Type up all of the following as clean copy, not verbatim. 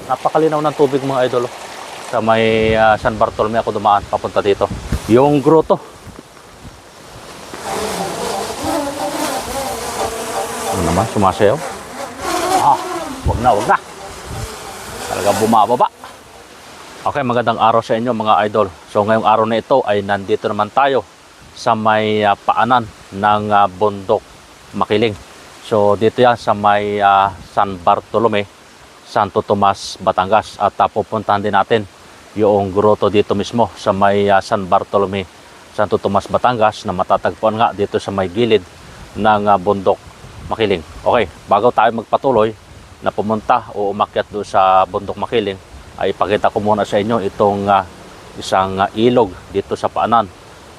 Napakalinaw ng tubig mga idol. Sa may San Bartolome ako dumaan papunta dito. Yung grotto. Ano naman, sumasayaw? Wag na. Talagang bumababa. Okay, magandang araw sa inyo mga idol. So ngayong araw na ito ay nandito naman tayo sa may paanan ng bundok Makiling. So dito yan sa may San Bartolome, Santo Tomas, Batangas. At pupuntahan din natin yung grotto dito mismo sa may San Bartolome, Santo Tomas, Batangas, na matatagpuan nga dito sa may gilid ng bundok Makiling. Okay, bago tayo magpatuloy na pumunta o umakyat doon sa bundok Makiling, ay ipakita ko muna sa inyo itong isang ilog dito sa paanan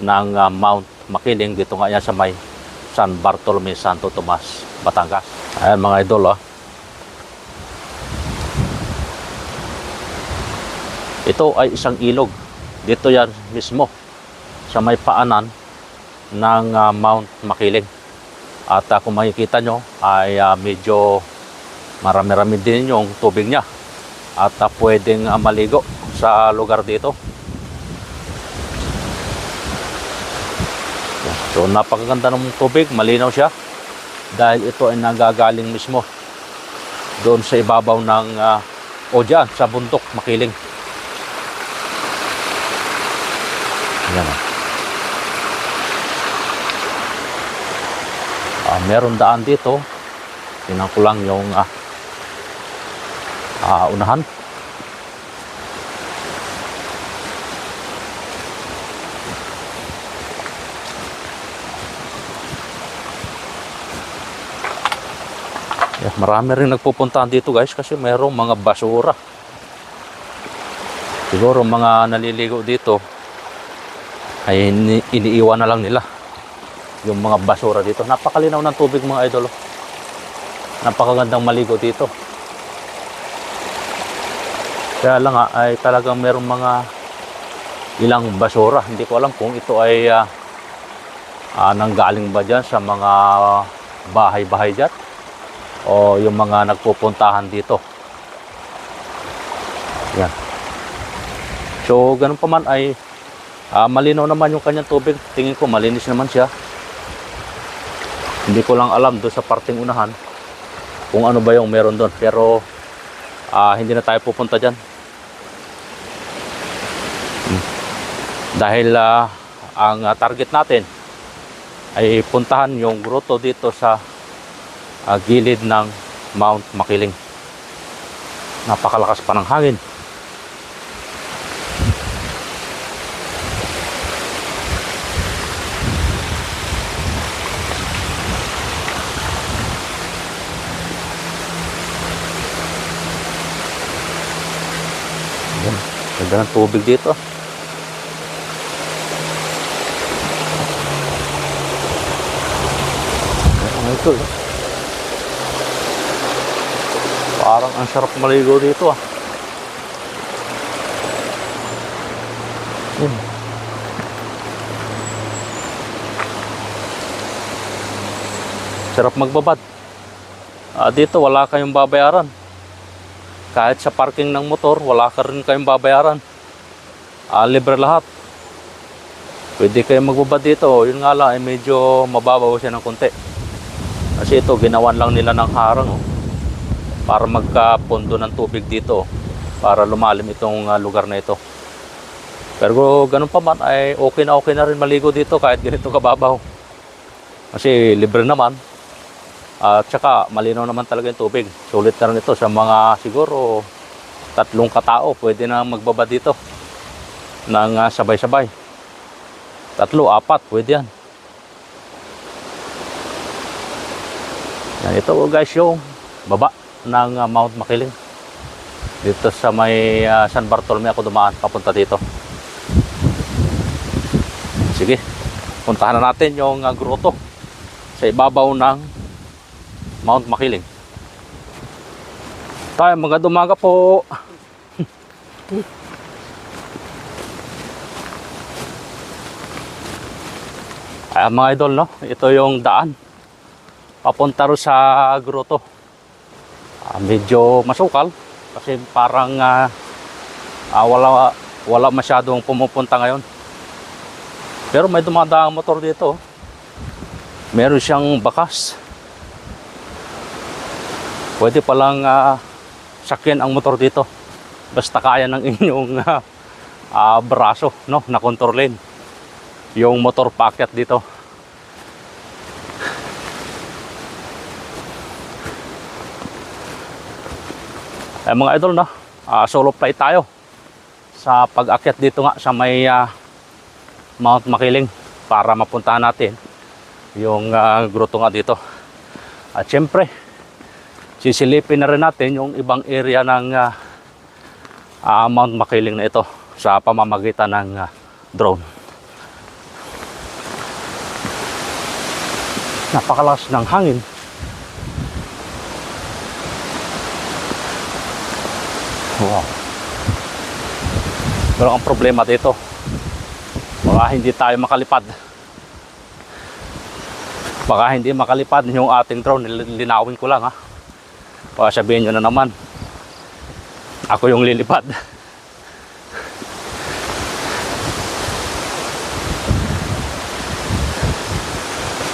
ng Mount Makiling. Dito nga yan sa may San Bartolome, Santo Tomas, Batangas. Ayan mga idol, ito ay isang ilog. Dito yan mismo sa may paanan ng Mount Makiling. At kung makikita nyo ay medyo marami-rami din yung tubig niya. At pwedeng maligo sa lugar dito. So napakaganda ng tubig, malinaw siya. Dahil ito ay nagagaling mismo doon sa ibabaw ng o dyan sa bundok Makiling. Ayan. Meron daan dito. Tingnan ko lang yung unahan. Marami rin nagpupuntahan dito guys kasi mayroong mga basura. Siguro mga naliligo dito ay iniiwan na lang nila yung mga basura dito. Napakalinaw ng tubig mga idol. Napakagandang maligo dito. Kaya lang ay talagang mayroong mga ilang basura. Hindi ko alam kung ito ay nanggaling ba dyan sa mga bahay-bahay dyan o yung mga nagpupuntahan dito. Yan. So ganun pa man ay malinaw naman yung kanyang tubig. Tingin ko malinis naman siya. Hindi ko lang alam doon sa parting unahan kung ano ba yung meron doon. Pero hindi na tayo pupunta dyan. Dahil ang target natin ay puntahan yung grotto dito sa gilid ng Mount Makiling. Napakalakas pa ng hangin. Ganda ng tubig dito. Ito, parang ang sarap maligo dito Sarap magbabad. Dito wala kayong babayaran. Kahit sa parking ng motor, wala ka rin kayong babayaran. Libre lahat. Pwede kayong magbabad dito. Yun nga lang, medyo mababaw siya ng konti. Kasi ito, ginawan lang nila ng harang para magkapondo ng tubig dito. Para lumalim itong lugar na ito. Pero ganun pa man, ay okay na rin maligo dito kahit ganito kababaw. Kasi libre naman. At saka malinaw naman talaga yung tubig. Sulit na rin ito sa mga siguro 3 katao. Pwede na magbaba dito ng sabay-sabay. 3, 4, pwede yan. Yan ito guys yung baba ng Mount Makiling. Dito sa may San Bartolome ako dumaan papunta dito. Sige, puntahan na natin yung grotto sa ibabaw ng Mount Makiling. Tayo, mga umaga po. Mga idol, no? Ito yung daan papunta ro sa grotto. Medyo masukal Kasi parang wala masyadong pumupunta ngayon. Pero may dumadaang motor dito. Meron siyang bakas. Pwede palang sakyan ang motor dito. Basta kaya ng inyong braso, no, na kontrolin yung motor paakyat dito. Mga idol, no, solo flight tayo sa pag-akyat dito nga sa may Mount Makiling para mapuntahan natin yung gruto nga dito. At syempre sisilipin na rin natin yung ibang area ng Mount Makiling na ito sa pamamagitan ng drone. Napakalakas ng hangin. Wow. Pero ang problema dito, baka hindi tayo makalipad. Baka hindi makalipad yung ating drone. Linawin ko lang, ha. Baka sabihin nyo na naman ako yung lilipad.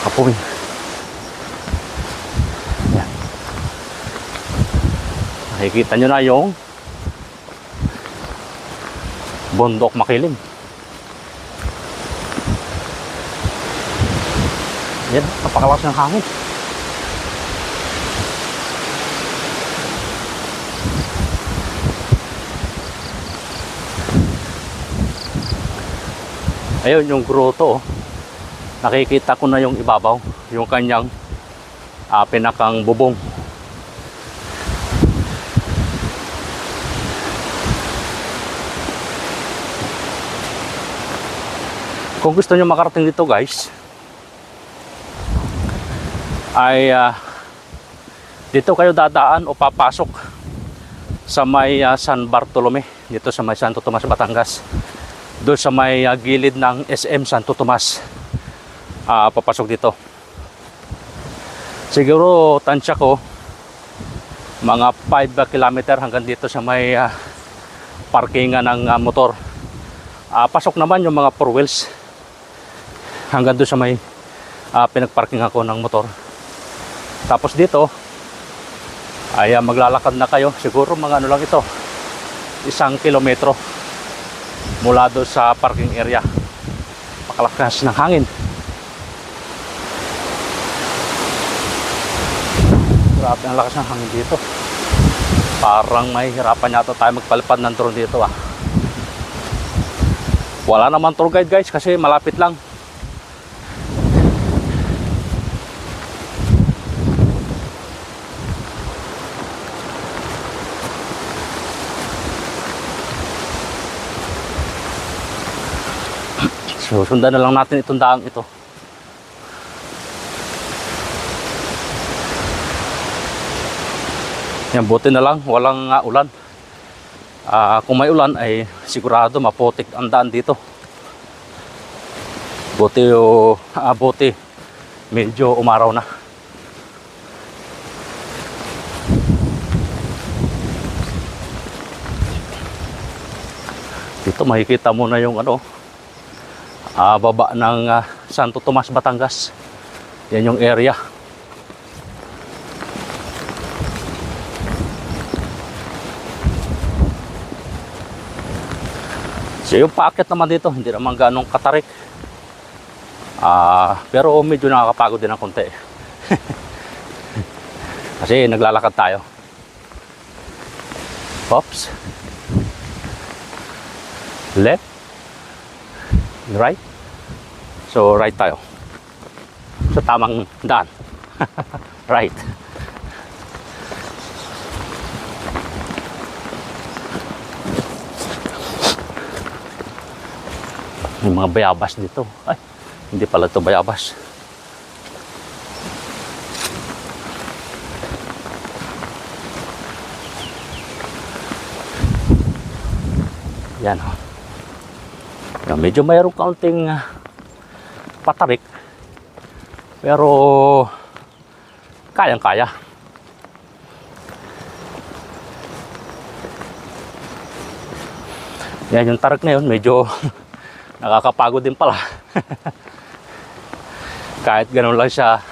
Kapoy. Yan. Nakikita nyo na yung bundok Makiling. Yan, napakalakas ng hangin. Ayun yung grotto, oh. Nakikita ko na yung ibabaw, yung kanyang pinakang bubong. Kung gusto nyo makarating dito, guys, ay dito kayo dadaan o papasok sa may San Bartolome, dito sa may Santo Tomas, Batangas. Doon sa may gilid ng SM Santo Tomas, papasok dito. Siguro tansya ko mga 5 kilometer hanggang dito sa may parkingan ng motor. Pasok naman yung mga 4 wheels hanggang doon sa may pinagparkingan ko ng motor. Tapos dito ay maglalakad na kayo, siguro mga ano lang ito, 1 kilometro mula doon sa parking area. Pakalakas ng hangin. Grabe ang lakas ng hangin dito. Parang may hirapan yata tayo magpalipad ng drone dito, ah. Wala naman tour guide, guys, kasi malapit lang. So, sundan na lang natin itong daang ito. Yan, buti na lang, walang ulan. Kung may ulan ay sigurado maputik ang daan dito. Buti medyo umaraw na. Dito makikita mo na yung baba ng Santo Tomas, Batangas. Yan yung area. So yung paakyat naman dito, hindi naman ganong katarik. Pero medyo nakakapagod din ng konti. Kasi naglalakad tayo. Oops. Left. Right. So right tayo. Sa tamang daan. Right. May mga bayabas dito. Ay, hindi pala ito bayabas. Yan, oh. Yan, medyo mayroong kaunting patarik, pero kayang-kaya. Yan yung tarak na yun, medyo nakakapagod din pala. Kahit ganun lang siya,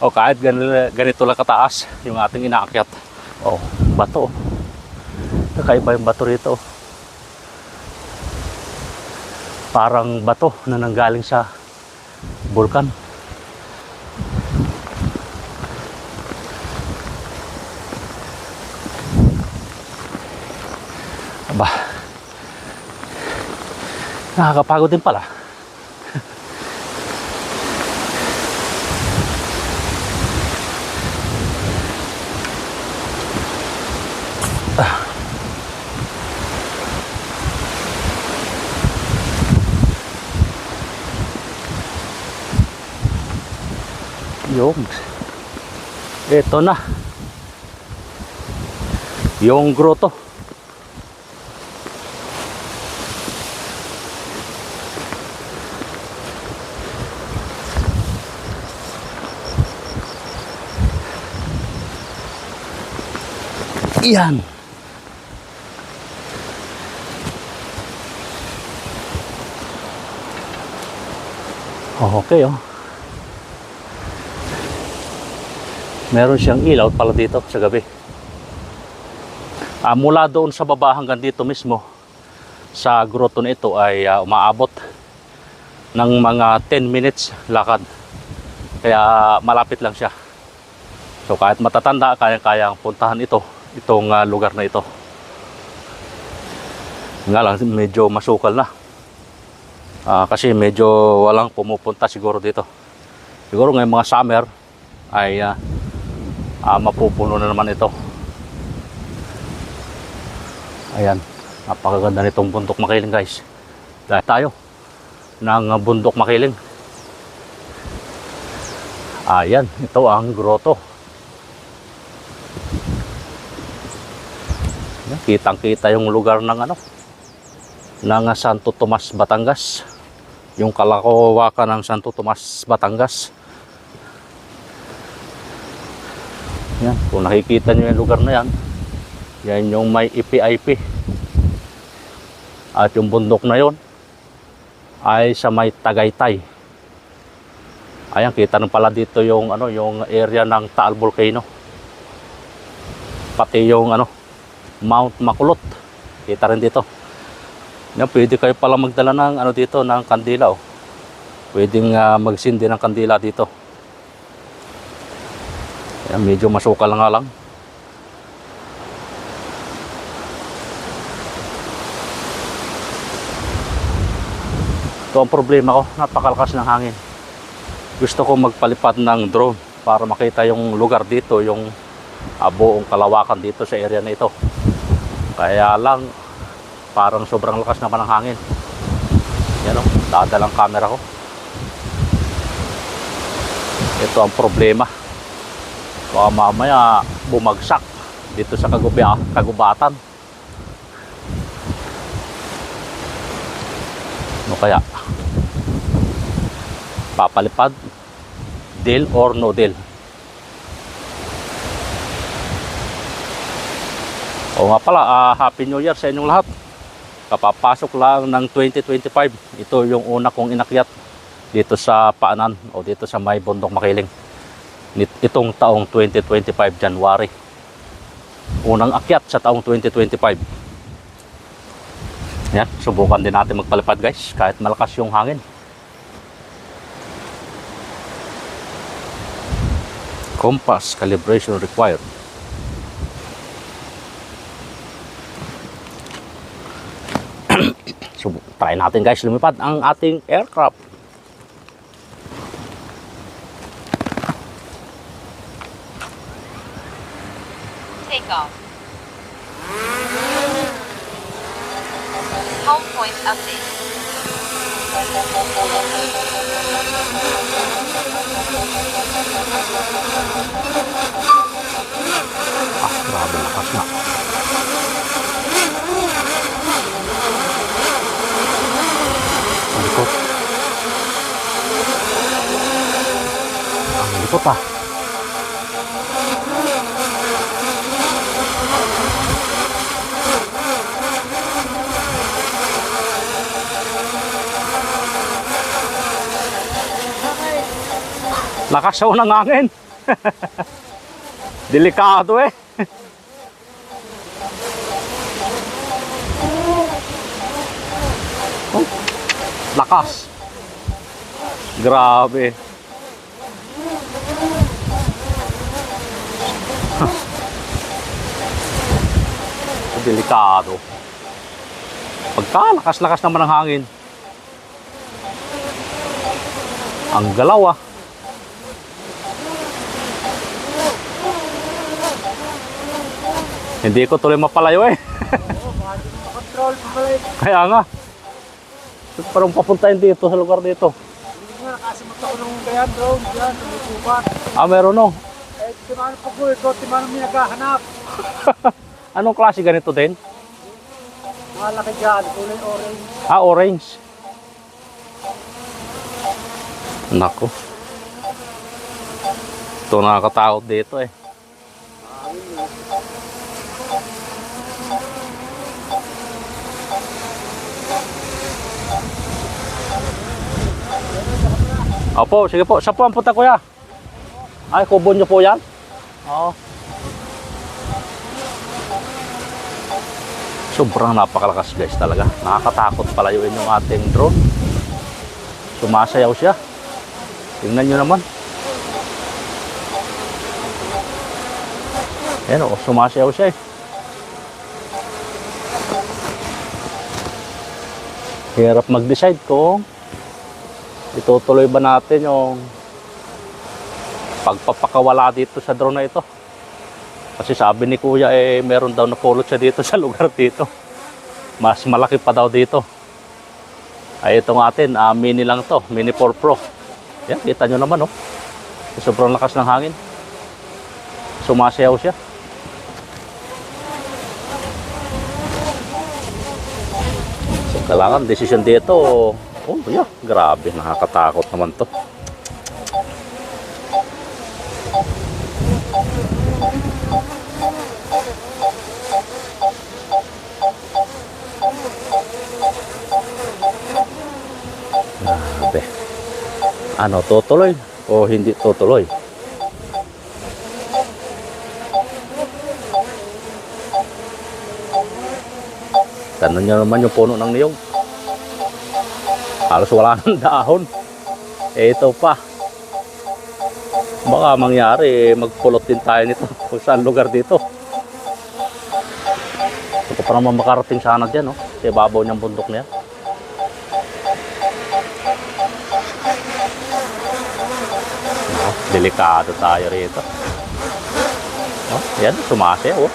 o kahit ganito lang kataas yung ating inaakyat. Oh, bato. Kakaiba yung bato rito. Parang bato na nanggaling sa bulkan. Aba, nakakapagod din pala. Yung ito na yung grotto. Yan. Okay, oh. Meron siyang ilaw pala dito sa gabi. Mula doon sa baba hanggang dito mismo sa grotto na ito ay umaabot ng mga 10 minutes lakad. Kaya malapit lang siya. So kahit matatanda, kaya-kayang puntahan itong lugar na ito. Nga lang, medyo masukal na. Kasi medyo walang pumupunta siguro dito. Siguro ngayong mga summer ay mapupuno na naman ito. Ayan, napakaganda nitong bundok Makiling, guys. Dahil tayo ng bundok Makiling. Ayan, ito ang grotto. Kitang-kita yung lugar ng ng Santo Tomas, Batangas. Yung kalawakan ng Santo Tomas, Batangas. Yan, kung nakikita nyo yung lugar na yan, yan yung may IPIP. At yung bundok na yon ay sa may Tagaytay. Ayan, kita nyo pala dito yung yung area ng Taal Volcano. Pati yung Mount Makulot. Kita rin dito. Yan, pwede kayo pala magdala ng dito ng kandila, oh. Pwedeng magsindi ng kandila dito. Yan, medyo masukal nga lang. Ito ang problema ko, napakalakas ng hangin. Gusto ko magpalipad ng drone para makita yung lugar dito, yung buong kalawakan dito sa area na ito. Kaya lang, parang sobrang lakas naman ng hangin. Yan, oh, dadalang camera ko. Ito ang problema. Baka mamaya bumagsak dito sa kagubatan. Ano kaya? Papalipad? Deal or no deal? O nga pala, Happy New Year sa inyong lahat. Kapapasok lang ng 2025. Ito yung una kong inakyat dito sa Paanan o dito sa may bundok Makiling. Itong taong 2025 January. Unang akyat sa taong 2025. Yan, subukan din natin magpalipad, guys, kahit malakas yung hangin. Compass calibration required. Try natin, guys, lumipad ang ating aircraft. Take off. Home point update. Grabe lakas na. Ang likot. Ang likot, ah. Lakas siya ng hangin. Delikado eh. Oh, lakas. Grabe. Delikado. Pagka-lakas-lakas naman ng hangin. Ang galaw ah. Hindi ko tuloy mapalayo eh. Kaya nga. Parang papuntahin dito sa lugar dito. Hindi nga, kasi magtako ng ganyan drone dyan, tumutubat. Ah, meron no. Eh, timano po ko ito, timano may naghahanap. Anong klase ganito din? Malaki dyan, kulay orange. Ah, orange. Nako. Ito nakakatakot dito eh. Opo, sige po. Siya po ang punta kuya. Ay, kubo nyo po yan? Oo. Sobrang napakalakas guys talaga. Nakakatakot palayuin yung ating drone. Sumasayaw siya. Tingnan nyo naman. Ayan o, sumasayaw siya eh. Hirap mag-decide kung itutuloy ba natin yung pagpapakawala dito sa drone na ito. Kasi sabi ni kuya eh meron daw napulot siya dito sa lugar dito. Mas malaki pa daw dito. Ay itong atin, mini lang to, mini 4 Pro. Yan, kita nyo naman oh. Sobrang lakas ng hangin. Sumasayaw siya. So, kailangan desisyon dito. Oh, yeah, grabe, nakakatakot naman to. Grabe. Ano, tutuloy o hindi tutuloy? Tanong nyo naman yung puno ng niyog. Halos wala ng dahon. Eh ito pa. Baka mangyari magpulot din tayo nito kung saan lugar dito. Ito pa naman makarating sana dyan, no? Sa ibabaw niyang bundok niya. No, delikado tayo rito. No, yan, sumasayaw, oh.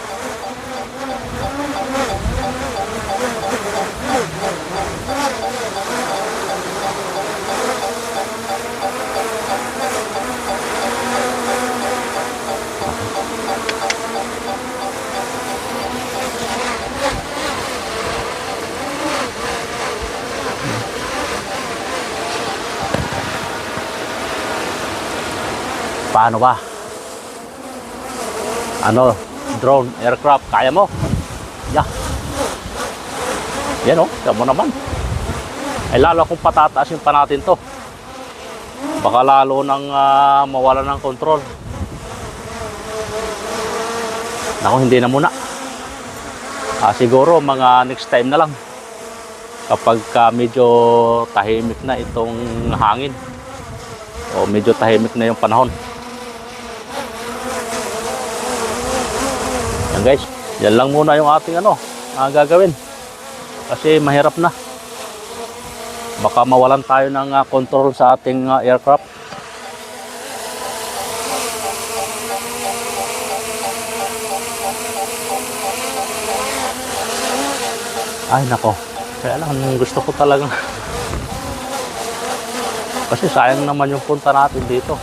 Paano ba? Ano? Drone, aircraft, kaya mo? Yeah. Yan oh, kaya mo naman. Ay lalo kung patataasin pa natin to. Baka lalo nang mawala ng control. Naku, hindi na muna. Siguro mga next time na lang. Kapag medyo tahimik na itong hangin. O medyo tahimik na yung panahon. Yan guys, yan lang muna yung ating gagawin. Kasi mahirap na. Baka mawalan tayo ng control sa ating aircraft. Ay nako, kaya lang gusto ko talagang kasi sayang naman yung punta natin dito.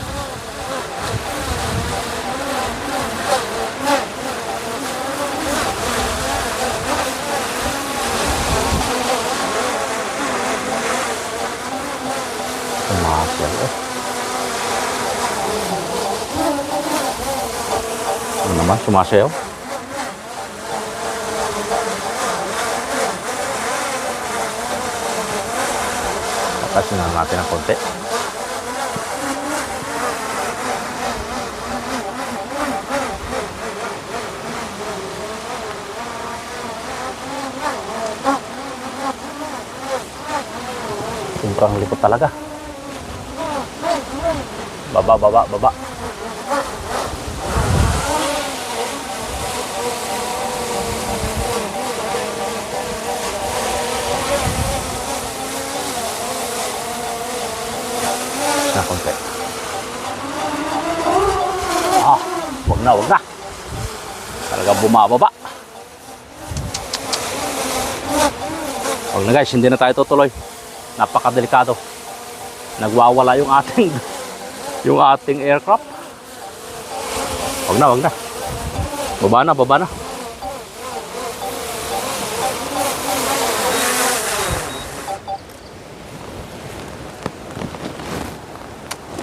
Sumasayaw eh. Ano naman, sumasayaw? Patasin na natin ng konti. sobrang likot talaga. Baba, baba, baba. Na konti. Wag na, wag na. Talaga bumababa. Wag na guys, hindi na tayo tutuloy. Napakadelikado. Nagwawala yung ating aircraft. Wag na, wag na. Baba na, baba na.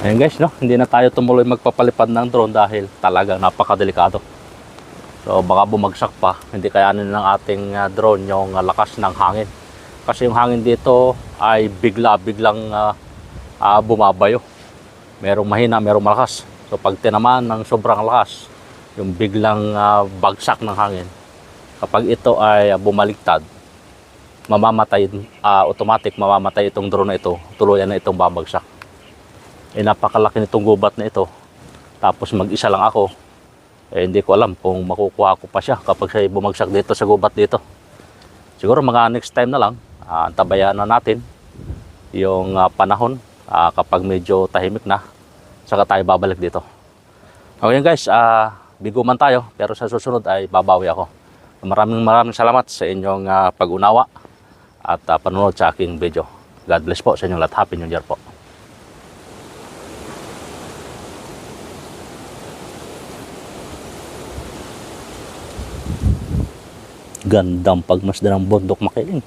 Ayan guys, no? Hindi na tayo tumuloy magpapalipad ng drone dahil talagang napakadelikado. So baka bumagsak pa, hindi kayanin ng ating drone yung lakas ng hangin. Kasi yung hangin dito ay biglang bumabayo. Merong mahina, merong malakas. So pag tinamaan ng sobrang lakas, yung biglang bagsak ng hangin, kapag ito ay bumaligtad, mamamatay, automatic mamamatay itong drone na ito, tuluyan na itong babagsak. Napakalaki nitong gubat na ito. Tapos mag-isa lang ako. Hindi ko alam kung makukuha ko pa siya kapag siya bumagsak dito sa gubat dito. Siguro mga next time na lang, antabayan na natin yung panahon kapag medyo tahimik na, saka tayo babalik dito. Okay guys, bigo man tayo, pero sa susunod ay babawi ako. Maraming salamat sa inyong pag-unawa at panonood sa aking video. God bless po sa inyong lahat. Happy New Year po. Gandang pagmasdan ng bundok Makiling.